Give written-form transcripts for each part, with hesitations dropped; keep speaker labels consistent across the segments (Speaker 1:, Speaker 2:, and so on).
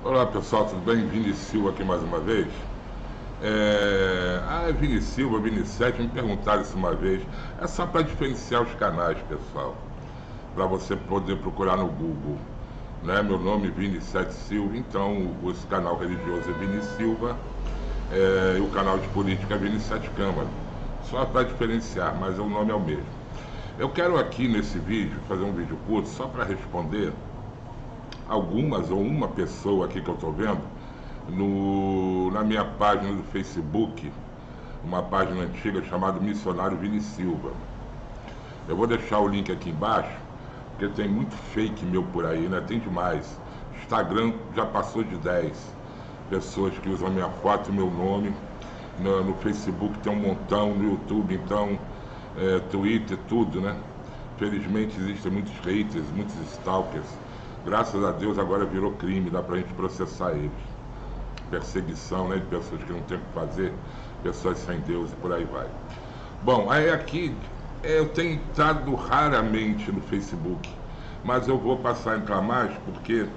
Speaker 1: Olá pessoal, tudo bem? Vini Silva aqui mais uma vez. Vini Silva, Vini 7, me perguntaram isso uma vez. É só para diferenciar os canais, pessoal. Para você poder procurar no Google. Né? Meu nome é Vini 7 Silva, então esse canal religioso é Vini Silva e o canal de política é Vini 7 Câmara. Só para diferenciar, mas o nome é o mesmo. Eu quero aqui nesse vídeo, fazer um vídeo curto, só para responder algumas ou uma pessoa aqui que eu estou vendo na minha página do Facebook, uma página antiga chamada Missionário Vini Silva. Eu vou deixar o link aqui embaixo, porque tem muito fake meu por aí, né? Tem demais. Instagram já passou de 10 pessoas que usam minha foto e meu nome. No Facebook tem um montão, no YouTube, então, Twitter, tudo, né? Felizmente existem muitos haters, muitos stalkers. Graças a Deus agora virou crime, dá pra gente processar eles. Perseguição, né, de pessoas que não têm o que fazer, pessoas sem Deus e por aí vai. Bom, aí aqui eu tenho entrado raramente no Facebook, mas eu vou passar a entrar mais porque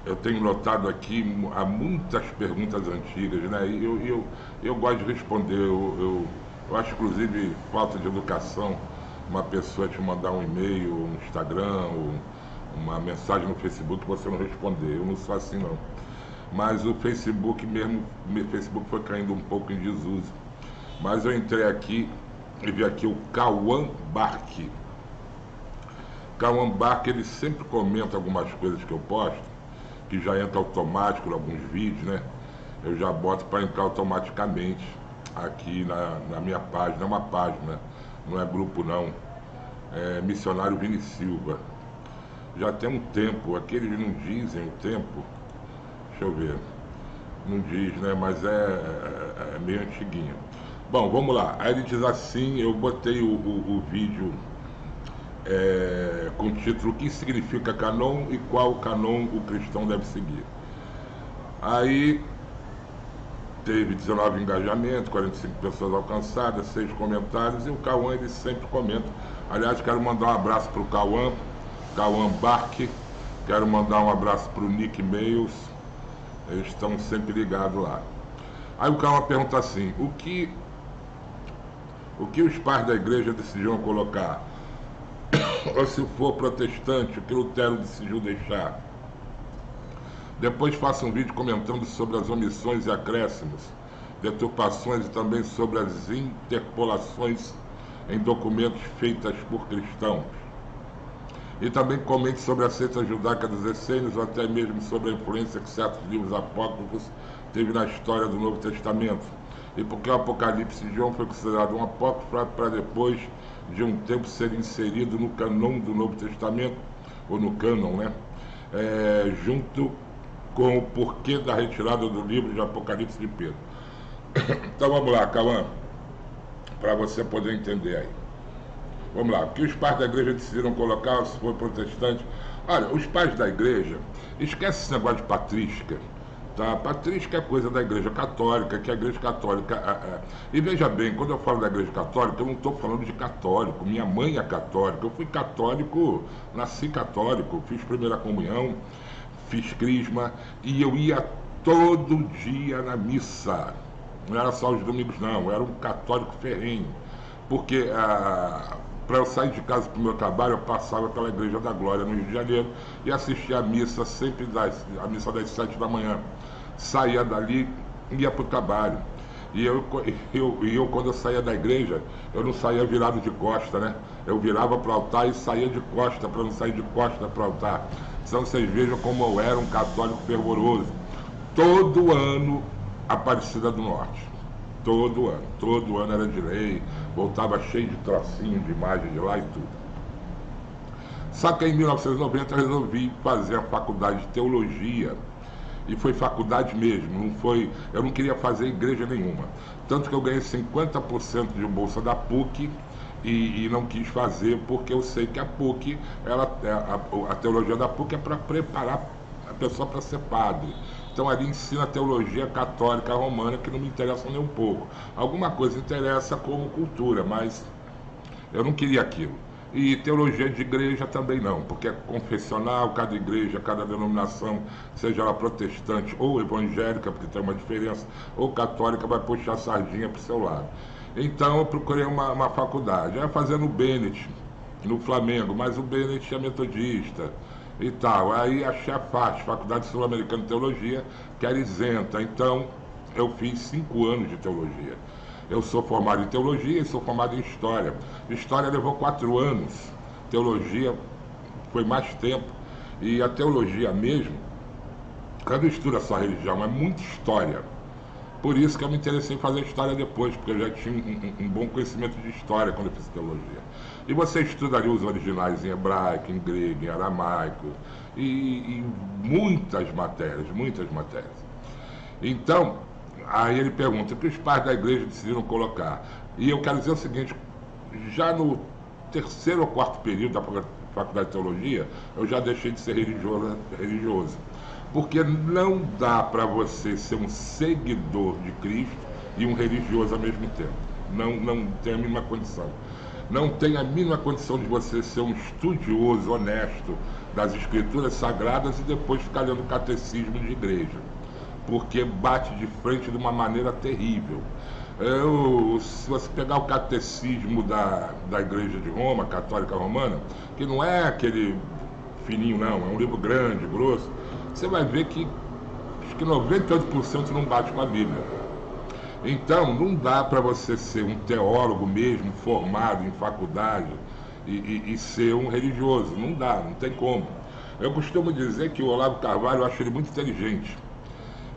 Speaker 1: eu tenho notado aqui há muitas perguntas antigas, né? E eu gosto de responder. Eu acho, inclusive, falta de educação uma pessoa te mandar um e-mail, um Instagram, uma mensagem no Facebook e você não responder. Eu não sou assim, não. Mas o Facebook mesmo, o Facebook foi caindo um pouco em desuso. Mas eu entrei aqui e vi aqui o Cauã Barque. Cauã Barque, ele sempre comenta algumas coisas que eu posto, que já entra automático em alguns vídeos, né? Eu já boto para entrar automaticamente aqui na minha página. É uma página, não é grupo não. É Missionário Vini Silva. Já tem um tempo, aqui eles não dizem o tempo, deixa eu ver, não diz, né? Mas é meio antiguinho. Bom, vamos lá. Aí ele diz assim, eu botei o vídeo com o título: o que significa canon e qual canon o cristão deve seguir. Aí teve 19 engajamentos, 45 pessoas alcançadas, 6 comentários, e o Cauã, ele sempre comenta. Aliás, quero mandar um abraço para o Cauã Barque, quero mandar um abraço para o Nick Mails, eles estão sempre ligados lá. Aí o Cauã pergunta assim: o que os pais da igreja decidiram colocar? Ou se for protestante, o que Lutero decidiu deixar? Depois faça um vídeo comentando sobre as omissões e acréscimos, deturpações e também sobre as interpolações em documentos feitas por cristãos. E também comente sobre a seita judaica dos essênios, ou até mesmo sobre a influência que certos livros apócrifos teve na história do Novo Testamento. E porque o Apocalipse de João foi considerado um apócrifo para depois de um tempo ser inserido no canon do Novo Testamento, ou no cânon, né? Junto com o porquê da retirada do livro de Apocalipse de Pedro. Então vamos lá, Cauã, para você poder entender aí. Vamos lá, o que os pais da igreja decidiram colocar, se for protestante? Olha, os pais da igreja, esquece esse negócio de patrística, tá? Patrística é coisa da igreja católica, que a igreja católica... E veja bem, quando eu falo da igreja católica, eu não estou falando de católico, minha mãe é católica, eu fui católico, nasci católico, fiz primeira comunhão, fiz crisma, e eu ia todo dia na missa, não era só os domingos não, eu era um católico ferrenho, porque para eu sair de casa para o meu trabalho, eu passava pela Igreja da Glória no Rio de Janeiro e assistia a missa sempre a missa das 7 da manhã. Saía dali e ia para o trabalho. E eu, quando eu saía da igreja, eu não saía virado de costa, né? Eu virava para o altar e saía de costa, para não sair de costa para o altar. Então vocês vejam como eu era um católico fervoroso. Todo ano, Aparecida do Norte. Todo ano era de lei, voltava cheio de trocinho, de imagem de lá e tudo. Só que em 1990 eu resolvi fazer a faculdade de teologia, e foi faculdade mesmo, eu não queria fazer igreja nenhuma. Tanto que eu ganhei 50% de bolsa da PUC e não quis fazer, porque eu sei que a PUC, a teologia da PUC é para preparar a pessoa para ser padre. Então ali ensina a teologia católica romana, que não me interessa nem um pouco. Alguma coisa interessa como cultura, mas eu não queria aquilo. E teologia de igreja também não, porque é confessional, cada igreja, cada denominação, seja ela protestante ou evangélica, porque tem uma diferença, ou católica, vai puxar a sardinha para o seu lado. Então eu procurei uma faculdade, aí fazendo o Bennett, no Flamengo, mas o Bennett é metodista e tal. Aí achei a FAST, Faculdade Sul-Americana de Teologia, que era isenta. Então eu fiz 5 anos de teologia. Eu sou formado em teologia e sou formado em história. História levou 4 anos, teologia foi mais tempo. E a teologia mesmo, quando estuda só religião, é muita história. Por isso que eu me interessei em fazer história depois, porque eu já tinha um bom conhecimento de história quando eu fiz teologia. E você estudaria os originais em hebraico, em grego, em aramaico, e muitas matérias, muitas matérias. Então, aí ele pergunta, o que os pais da igreja decidiram colocar? E eu quero dizer o seguinte, já no 3º ou 4º período da faculdade de teologia, eu já deixei de ser religioso. Porque não dá para você ser um seguidor de Cristo e um religioso ao mesmo tempo. Não tem a mínima condição. Não tem a mínima condição de você ser um estudioso honesto das escrituras sagradas e depois ficar lendo catecismo de igreja. Porque bate de frente de uma maneira terrível. Se você pegar o catecismo da Igreja de Roma, católica romana, que não é aquele fininho não, é um livro grande, grosso, você vai ver que acho que 98% não bate com a Bíblia. Então, não dá para você ser um teólogo mesmo, formado em faculdade, e ser um religioso. Não dá, não tem como. Eu costumo dizer que o Olavo Carvalho, eu acho ele muito inteligente.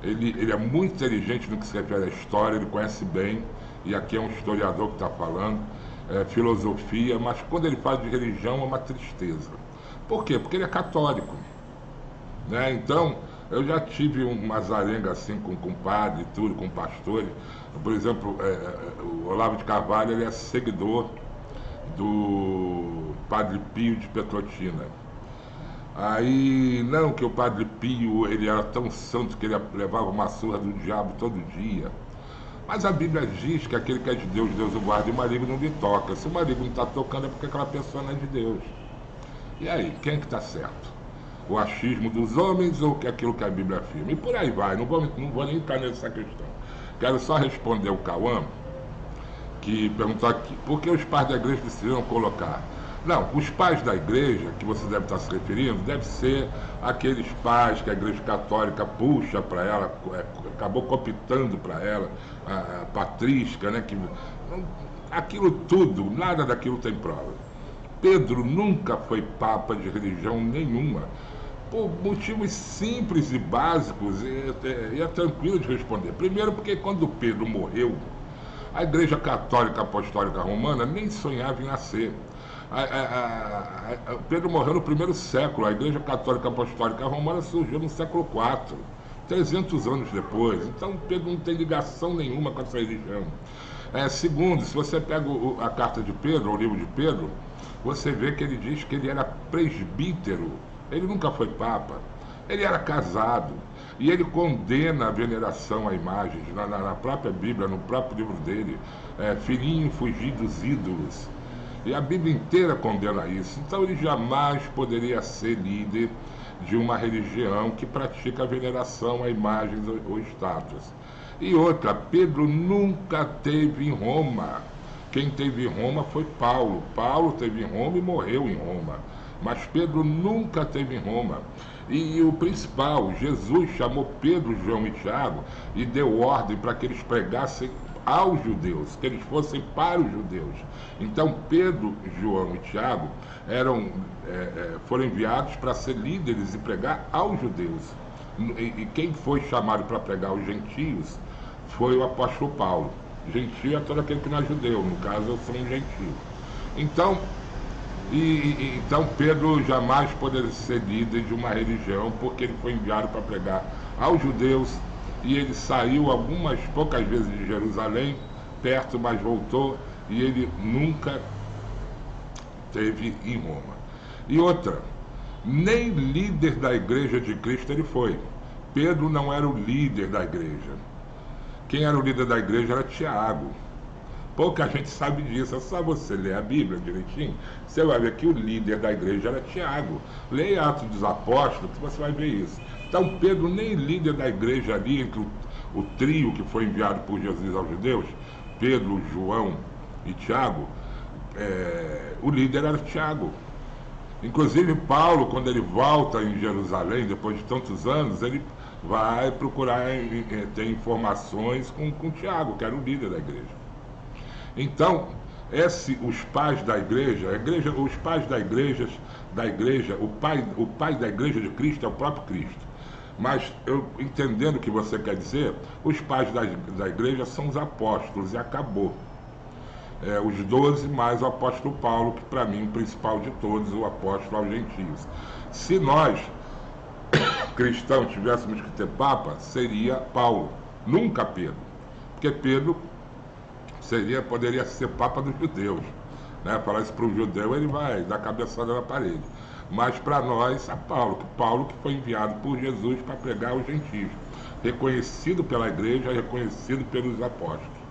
Speaker 1: Ele é muito inteligente no que se refere à história, ele conhece bem, e aqui é um historiador que está falando, filosofia, mas quando ele fala de religião é uma tristeza. Por quê? Porque ele é católico. Né? Então, eu já tive umas arengas assim com padre e tudo, com pastores. Por exemplo, o Olavo de Carvalho, ele é seguidor do Padre Pio de Petrotina. Aí, não, que o Padre Pio, ele era tão santo que ele levava uma surra do diabo todo dia. Mas a Bíblia diz que aquele que é de Deus, Deus o guarda, e o maligno não lhe toca. Se o maligno não está tocando é porque aquela pessoa não é de Deus. E aí, quem é que está certo? O achismo dos homens ou aquilo que a Bíblia afirma? E por aí vai, não vou nem entrar nessa questão. Quero só responder o Cauã, que perguntou aqui, por que os pais da igreja decidiram colocar? Não, os pais da igreja, que você deve estar se referindo, deve ser aqueles pais que a igreja católica puxa para ela, acabou cooptando para ela, a patrística, né? Aquilo tudo, nada daquilo tem prova. Pedro nunca foi papa de religião nenhuma, por motivos simples e básicos, e é tranquilo de responder. Primeiro porque quando Pedro morreu, a Igreja Católica Apostólica Romana nem sonhava em nascer. Pedro morreu no 1º século, a Igreja Católica Apostólica Romana surgiu no século IV, 300 anos depois. Então Pedro não tem ligação nenhuma com essa religião. Segundo, se você pega a carta de Pedro, o livro de Pedro, você vê que ele diz que ele era presbítero, ele nunca foi papa, ele era casado, e ele condena a veneração a imagens, na própria Bíblia, no próprio livro dele, filhinho, fugir dos ídolos, e a Bíblia inteira condena isso. Então ele jamais poderia ser líder de uma religião que pratica a veneração a imagens ou estátuas. E outra, Pedro nunca teve em Roma. Quem teve em Roma foi Paulo. Paulo teve em Roma e morreu em Roma. Mas Pedro nunca teve em Roma. E o principal, Jesus chamou Pedro, João e Tiago e deu ordem para que eles pregassem aos judeus, que eles fossem para os judeus. Então Pedro, João e Tiago foram enviados para ser líderes e pregar aos judeus. E quem foi chamado para pregar aos gentios foi o apóstolo Paulo. Gentio é todo aquele que não é judeu, no caso eu sou um gentio. Então, então Pedro jamais poderia ser líder de uma religião, porque ele foi enviado para pregar aos judeus, e ele saiu algumas poucas vezes de Jerusalém, perto, mas voltou, e ele nunca esteve em Roma. E outra, nem líder da igreja de Cristo ele foi. Pedro não era o líder da igreja. Quem era o líder da igreja era Tiago. Pouca gente sabe disso, é só você ler a Bíblia direitinho, você vai ver que o líder da igreja era Tiago. Leia Atos dos Apóstolos, que você vai ver isso. Então Pedro nem líder da igreja ali, entre o trio que foi enviado por Jesus aos judeus, Pedro, João e Tiago, o líder era Tiago. Inclusive Paulo, quando ele volta em Jerusalém, depois de tantos anos, ele vai procurar ter informações com Tiago, que era o líder da igreja. Então, os pais da igreja, os pais da igreja, o pai da igreja de Cristo é o próprio Cristo. Mas, eu entendendo o que você quer dizer, os pais da igreja são os apóstolos, e acabou. Os 12 mais o apóstolo Paulo, que para mim, o principal de todos, o apóstolo aos gentios. Se nós, cristãos, tivéssemos que ter papa, seria Paulo, nunca Pedro. Porque Pedro poderia ser papa dos judeus. Né? Falar isso para um judeu, ele vai dar cabeçada na parede. Mas para nós é Paulo que foi enviado por Jesus para pregar aos gentios, reconhecido pela igreja, reconhecido pelos apóstolos.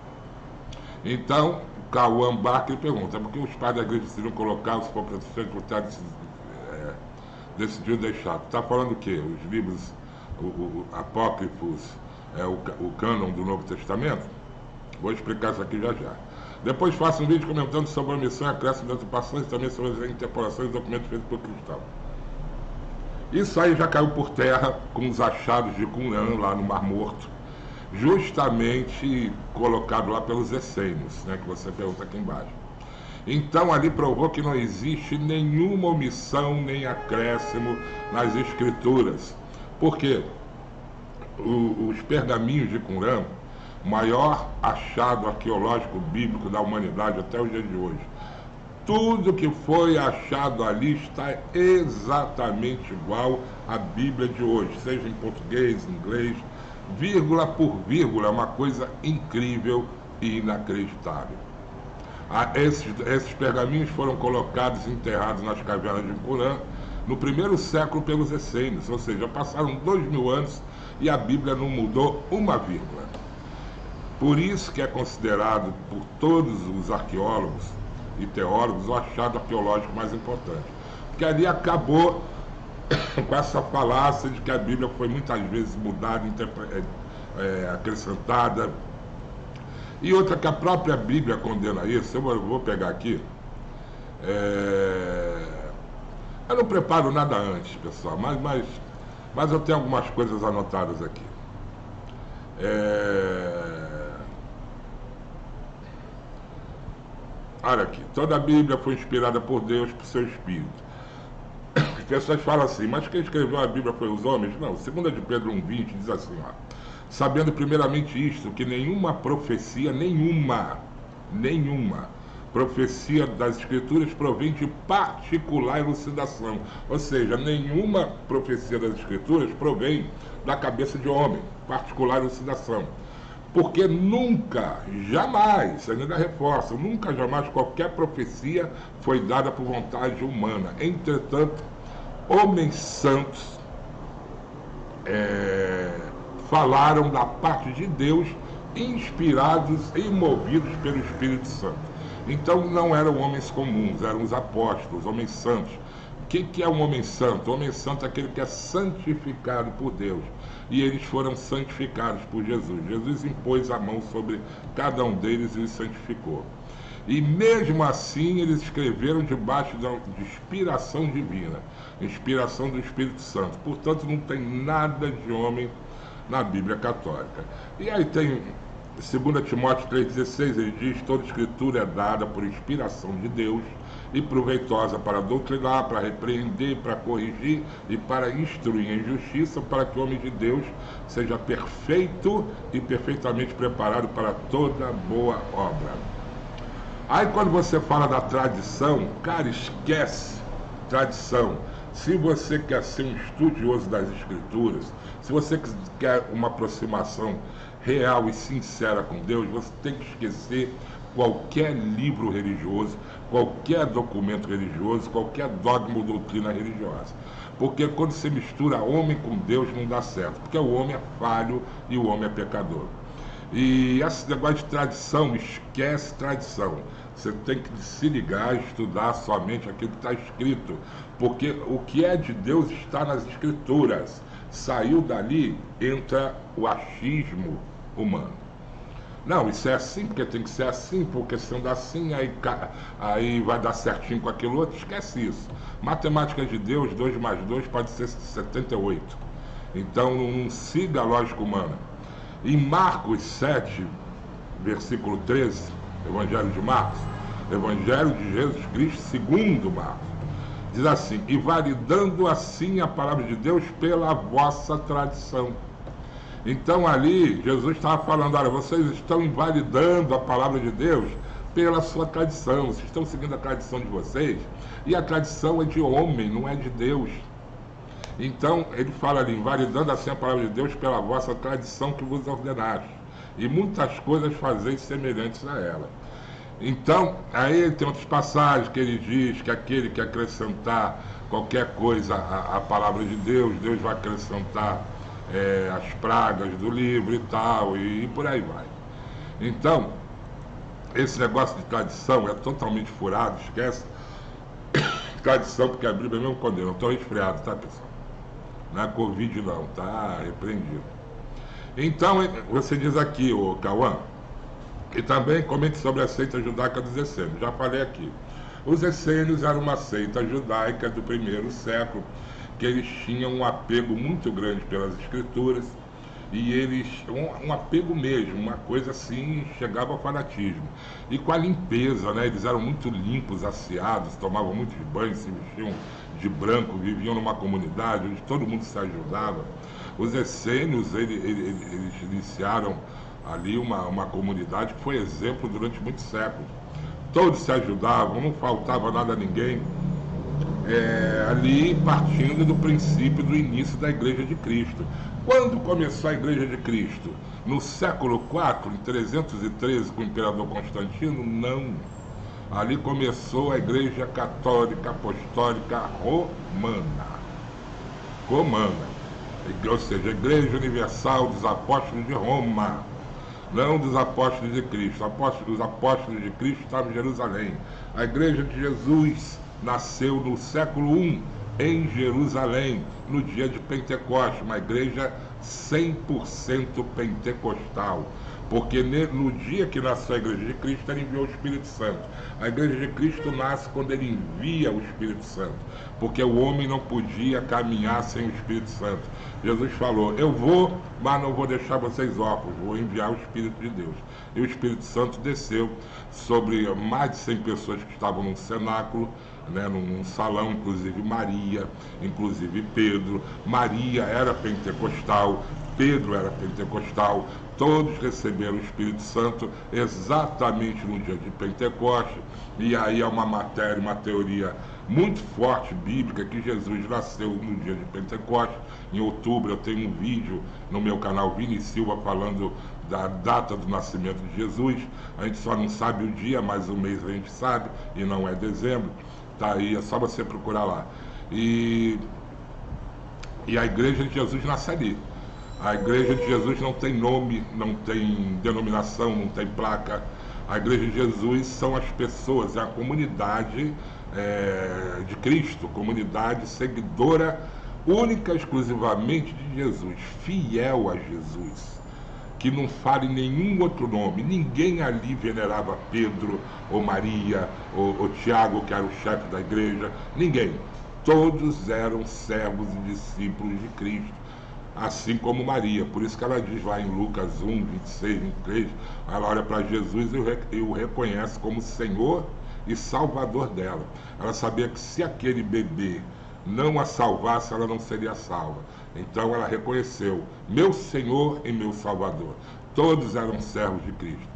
Speaker 1: Então, Cauã Barker pergunta, por que os pais da igreja decidiram colocar os protestantes por terra decidiu deixar? Está falando o quê? Os livros apócrifos, o cânon do Novo Testamento? Vou explicar isso aqui já já. Depois faço um vídeo comentando sobre a missão, acréscimo de antecipações e também sobre as interpolações de documentos feitos por cristão. Isso aí já caiu por terra com os achados de Qumran lá no Mar Morto, justamente colocado lá pelos essênios, né, que você pergunta aqui embaixo. Então ali provou que não existe nenhuma omissão nem acréscimo nas escrituras. Por quê? Os pergaminhos de Qumran, maior achado arqueológico bíblico da humanidade até os dias de hoje. Tudo que foi achado ali está exatamente igual à Bíblia de hoje, seja em português, inglês, vírgula por vírgula, uma coisa incrível e inacreditável. Esses pergaminhos foram colocados e enterrados nas cavernas de Qumran no primeiro século pelos essênios, ou seja, passaram 2000 anos e a Bíblia não mudou uma vírgula. Por isso que é considerado por todos os arqueólogos e teólogos o achado arqueológico mais importante. Porque ali acabou com essa falácia de que a Bíblia foi muitas vezes mudada, acrescentada. E outra que a própria Bíblia condena isso, eu vou pegar aqui. Eu não preparo nada antes, pessoal, mas eu tenho algumas coisas anotadas aqui. Olha aqui, toda a Bíblia foi inspirada por Deus, por seu Espírito. As pessoas falam assim, mas quem escreveu a Bíblia foi os homens? Não, 2 de Pedro 1,20 diz assim, ó, sabendo primeiramente isto, que nenhuma profecia profecia das Escrituras provém de particular elucidação. Ou seja, nenhuma profecia das Escrituras provém da cabeça de homem, particular elucidação. Porque nunca, jamais, ainda reforço, nunca, jamais qualquer profecia foi dada por vontade humana. Entretanto, homens santos falaram da parte de Deus, inspirados e movidos pelo Espírito Santo. Então não eram homens comuns, eram os apóstolos, homens santos. O que é um homem santo? O homem santo é aquele que é santificado por Deus. E eles foram santificados por Jesus. Jesus impôs a mão sobre cada um deles e os santificou. E mesmo assim eles escreveram debaixo de inspiração divina, inspiração do Espírito Santo. Portanto, não tem nada de homem na Bíblia católica. E aí tem 2 Timóteo 3,16, ele diz, toda escritura é dada por inspiração de Deus e proveitosa para doutrinar, para repreender, para corrigir e para instruir em justiça, para que o homem de Deus seja perfeito e perfeitamente preparado para toda boa obra. Aí quando você fala da tradição, cara, esquece tradição. Se você quer ser um estudioso das Escrituras, se você quer uma aproximação real e sincera com Deus, você tem que esquecer qualquer livro religioso, qualquer documento religioso, qualquer dogma ou doutrina religiosa. Porque quando você mistura homem com Deus não dá certo, porque o homem é falho e o homem é pecador. E esse negócio de tradição, esquece tradição. Você tem que se ligar, estudar somente aquilo que está escrito, porque o que é de Deus está nas escrituras. Saiu dali, entra o achismo humano. Não, isso é assim, porque tem que ser assim, porque se não dá assim, aí vai dar certinho com aquilo outro, esquece isso. Matemática de Deus, 2 mais 2 pode ser 78. Então não siga a lógica humana. Em Marcos 7, versículo 13, Evangelho de Marcos, Evangelho de Jesus Cristo segundo Marcos, diz assim: e validando assim a palavra de Deus pela vossa tradição. Então ali, Jesus estava falando, olha, vocês estão invalidando a palavra de Deus pela sua tradição, vocês estão seguindo a tradição de vocês, e a tradição é de homem, não é de Deus. Então, ele fala ali, invalidando assim a palavra de Deus pela vossa tradição que vos ordenaste, e muitas coisas fazeis semelhantes a ela. Então, aí tem outras passagens que ele diz que aquele que acrescentar qualquer coisa à palavra de Deus, Deus vai acrescentar as pragas do livro e tal, e por aí vai. Então, esse negócio de tradição é totalmente furado, esquece. Tradição, porque a Bíblia mesmo condena. Eu estou resfriado, tá, pessoal? Não é Covid não, tá repreendido. Então, você diz aqui, ô Cauã, e também comente sobre a seita judaica dos essênios. Já falei aqui. Os essênios eram uma seita judaica do 1º século, que eles tinham um apego muito grande pelas escrituras, e eles, um apego mesmo, uma coisa assim, chegava ao fanatismo. E com a limpeza, né? Eles eram muito limpos, asseados, tomavam muitos banhos, se vestiam de branco, viviam numa comunidade onde todo mundo se ajudava. Os essênios, eles iniciaram ali uma comunidade que foi exemplo durante muitos séculos. Todos se ajudavam, não faltava nada a ninguém. Ali partindo do princípio do início da Igreja de Cristo. Quando começou a Igreja de Cristo? No século IV, em 313, com o imperador Constantino? Não. Ali começou a Igreja Católica Apostólica Romana. Ou seja, a Igreja Universal dos Apóstolos de Roma. Não dos Apóstolos de Cristo. Os Apóstolos de Cristo estavam em Jerusalém. A Igreja de Jesus nasceu no século I, em Jerusalém, no dia de Pentecostes, uma igreja 100% pentecostal, porque no dia que nasceu a Igreja de Cristo, ele enviou o Espírito Santo. A Igreja de Cristo nasce quando ele envia o Espírito Santo, porque o homem não podia caminhar sem o Espírito Santo. Jesus falou, eu vou, mas não vou deixar vocês órfãos, vou enviar o Espírito de Deus. E o Espírito Santo desceu sobre mais de 100 pessoas que estavam num cenáculo, né, num salão, inclusive Maria, inclusive Pedro. Maria era pentecostal, Pedro era pentecostal, todos receberam o Espírito Santo exatamente no dia de Pentecostes. E aí é uma matéria, uma teoria muito forte bíblica, que Jesus nasceu no dia de Pentecostes. Em outubro eu tenho um vídeo no meu canal Vini Silva falando da data do nascimento de Jesus. A gente só não sabe o dia, mas o mês a gente sabe, e não é dezembro. Tá aí, é só você procurar lá. E a Igreja de Jesus nasce ali. A Igreja de Jesus não tem nome, não tem denominação, não tem placa. A Igreja de Jesus são as pessoas, é a comunidade de Cristo, comunidade seguidora única, exclusivamente de Jesus, fiel a Jesus, que não fale nenhum outro nome. Ninguém ali venerava Pedro, ou Maria, ou Tiago, que era o chefe da igreja. Ninguém. Todos eram servos e discípulos de Cristo, assim como Maria. Por isso que ela diz lá em Lucas 1, 26, 23, ela olha para Jesus e o reconhece como Senhor e Salvador dela. Ela sabia que se aquele bebê não a salvasse, ela não seria salva. Então ela reconheceu, meu Senhor e meu Salvador. Todos eram servos de Cristo.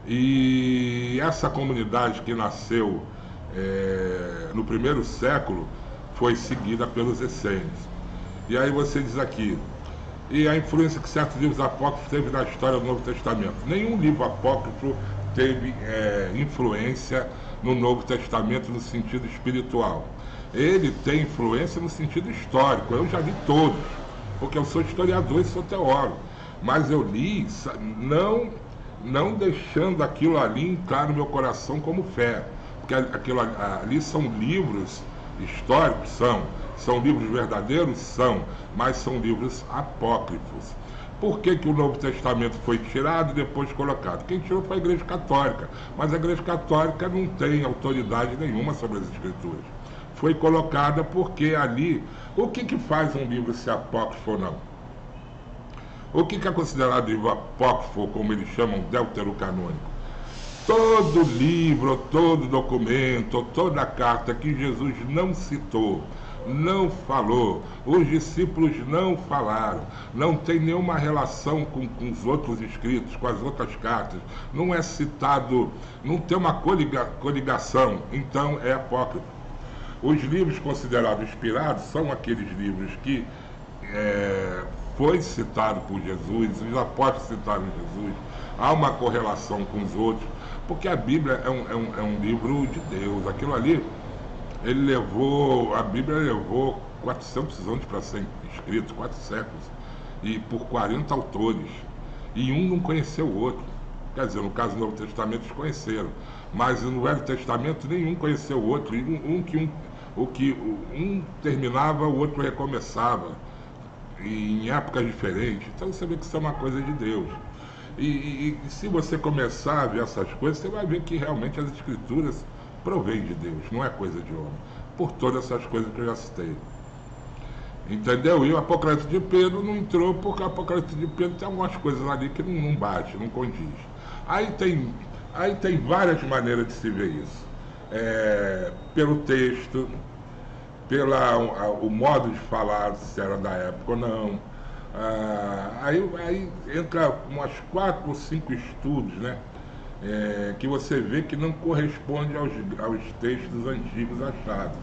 Speaker 1: E essa comunidade que nasceu no 1º século foi seguida pelos essênios. E aí você diz aqui, e a influência que certos livros apócrifos teve na história do Novo Testamento. Nenhum livro apócrifo teve influência no Novo Testamento no sentido espiritual. Ele tem influência no sentido histórico. Eu já vi todos, porque eu sou historiador e sou teólogo. mas eu li não deixando aquilo ali entrar no meu coração como fé, porque aquilo ali são livros históricos, são livros verdadeiros, mas são livros apócrifos. Por que o Novo Testamento foi tirado e depois colocado? Quem tirou foi a Igreja Católica, mas a Igreja Católica não tem autoridade nenhuma sobre as Escrituras. Foi colocada porque ali, o que faz um livro ser apócrifo ou não? O que é considerado livro apócrifo, como eles chamam, deuterocanônico? Todo livro, todo documento, toda carta que Jesus não citou, não falou, os discípulos não falaram, não tem nenhuma relação com os outros escritos, com as outras cartas, não é citado, não tem uma coligação, então é apócrifo. Os livros considerados inspirados são aqueles livros que foi citado por Jesus, os apóstolos citaram Jesus, há uma correlação com os outros, porque a Bíblia é um livro de Deus. Aquilo ali, a Bíblia levou 400 anos para ser escrito, 4 séculos, e por 40 autores, e um não conheceu o outro. Quer dizer, no caso do Novo Testamento eles conheceram, mas no Velho Testamento nenhum conheceu o outro, e um terminava, o outro recomeçava, em épocas diferentes. Então você vê que isso é uma coisa de Deus. E se você começar a ver essas coisas, você vai ver que realmente as Escrituras provêm de Deus, não é coisa de homem, por todas essas coisas que eu já citei. Entendeu? E o Apocalipse de Pedro não entrou porque o Apocalipse de Pedro tem algumas coisas ali que não bate, não condiz. Aí tem várias maneiras de se ver isso. Pelo texto, o modo de falar, se era da época ou não. Aí entra umas 4 ou 5 estudos, né? Que você vê que não corresponde aos textos antigos achados.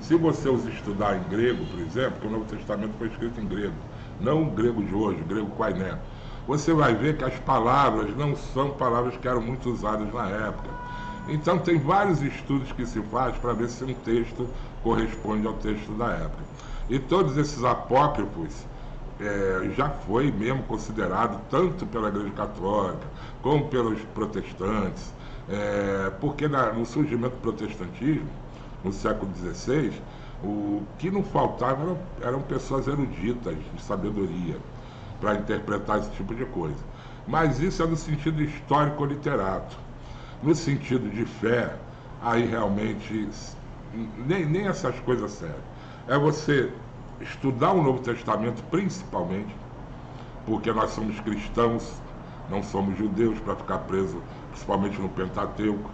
Speaker 1: Se você os estudar em grego, por exemplo, que o Novo Testamento foi escrito em grego, não o grego de hoje, o grego koiné, você vai ver que as palavras não são palavras que eram muito usadas na época. Então tem vários estudos que se faz para ver se um texto corresponde ao texto da época. E todos esses apócrifos já foi mesmo considerado tanto pela Igreja Católica como pelos protestantes, porque no surgimento do protestantismo, no século XVI, o que não faltava eram pessoas eruditas, de sabedoria, para interpretar esse tipo de coisa. Mas isso é no sentido histórico-literato. No sentido de fé, aí realmente nem essas coisas servem. É você estudar o Novo Testamento principalmente, porque nós somos cristãos, não somos judeus para ficar preso principalmente no Pentateuco.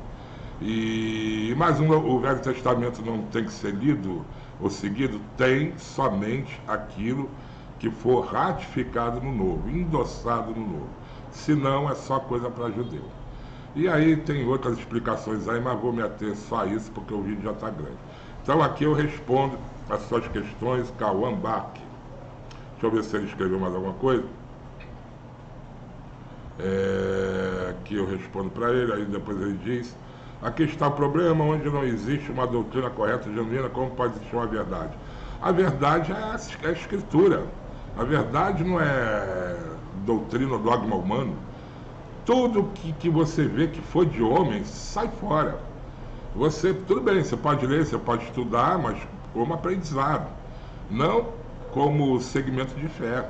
Speaker 1: Mas o Velho Testamento não tem que ser lido ou seguido, tem somente aquilo que for ratificado no Novo, endossado no Novo. Senão é só coisa para judeu. E aí tem outras explicações aí, mas vou me ater só a isso porque o vídeo já está grande. Então aqui eu respondo as suas questões, Cauã Bach. Deixa eu ver se ele escreveu mais alguma coisa. Que eu respondo para ele, aí depois ele diz: aqui está o problema, onde não existe uma doutrina correta e genuína, como pode existir uma verdade? A verdade é a Escritura. A verdade não é doutrina ou dogma humano. Tudo que você vê que for de homem, sai fora. Tudo bem, você pode ler, você pode estudar, mas como aprendizado, não como segmento de fé.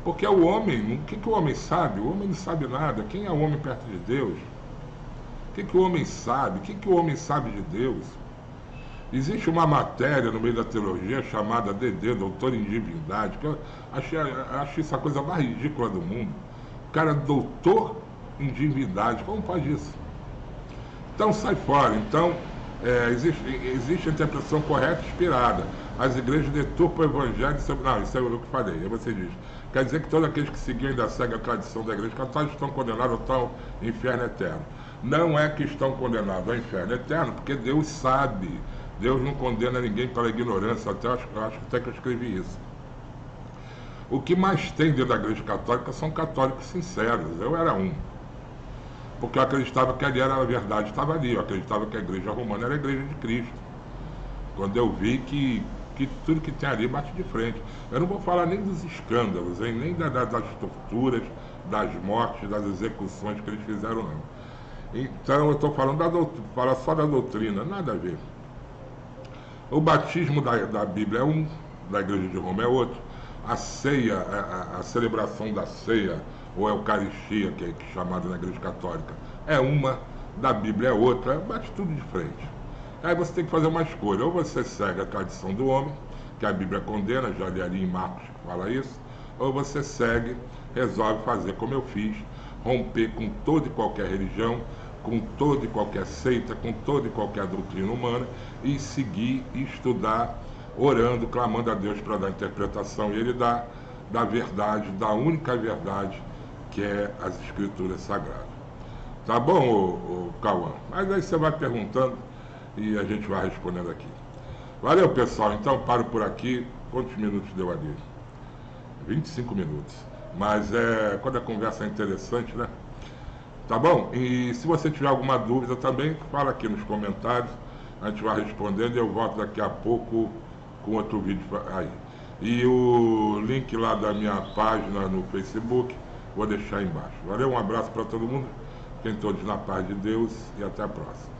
Speaker 1: Porque o homem, o que o homem sabe? O homem não sabe nada. Quem é o homem perto de Deus? O que o homem sabe? O que o homem sabe de Deus? Existe uma matéria no meio da teologia chamada DD, Doutor em Divindade, que eu acho isso a coisa mais ridícula do mundo. O cara é doutor em divindade, como pode isso? Então sai fora. Então existe a interpretação correta e inspirada. As igrejas deturpam o evangelho. Não, isso é o que eu falei. Aí você diz: quer dizer que todos aqueles que seguiam ainda seguem a tradição da igreja católica estão condenados ao tal inferno eterno. Não é que estão condenados ao inferno eterno, porque Deus sabe. Deus não condena ninguém pela ignorância. Eu acho até que eu escrevi isso. O que mais tem dentro da igreja católica são católicos sinceros. Eu era um. Porque eu acreditava que ali era a verdade, estava ali. Eu acreditava que a igreja romana era a igreja de Cristo. Quando eu vi que que tudo que tem ali bate de frente. Eu não vou falar nem dos escândalos, hein? Nem das torturas, das mortes, das execuções que eles fizeram, não. Então eu estou falando fala só da doutrina, nada a ver. O batismo da Bíblia é um, da Igreja de Roma é outro. A ceia, a celebração da ceia, ou Eucaristia, que é chamada na Igreja Católica, é uma, da Bíblia é outra, bate tudo de frente. Aí você tem que fazer uma escolha, ou você segue a tradição do homem, que a Bíblia condena, já li ali em Marcos que fala isso, ou você segue, resolve fazer como eu fiz, romper com toda e qualquer religião, com toda e qualquer seita, com toda e qualquer doutrina humana, e seguir e estudar, orando, clamando a Deus para dar interpretação, e Ele dá da verdade, da única verdade, que é as Escrituras Sagradas. Tá bom, ô Cauã? Mas aí você vai perguntando e a gente vai respondendo aqui. Valeu, pessoal. Então paro por aqui. Quantos minutos deu ali? 25 minutos. Mas quando a conversa é interessante, né? Tá bom? E se você tiver alguma dúvida também, fala aqui nos comentários. A gente vai respondendo e eu volto daqui a pouco com outro vídeo aí. E o link lá da minha página no Facebook, vou deixar aí embaixo. Valeu, um abraço para todo mundo. Fiquem todos na paz de Deus e até a próxima.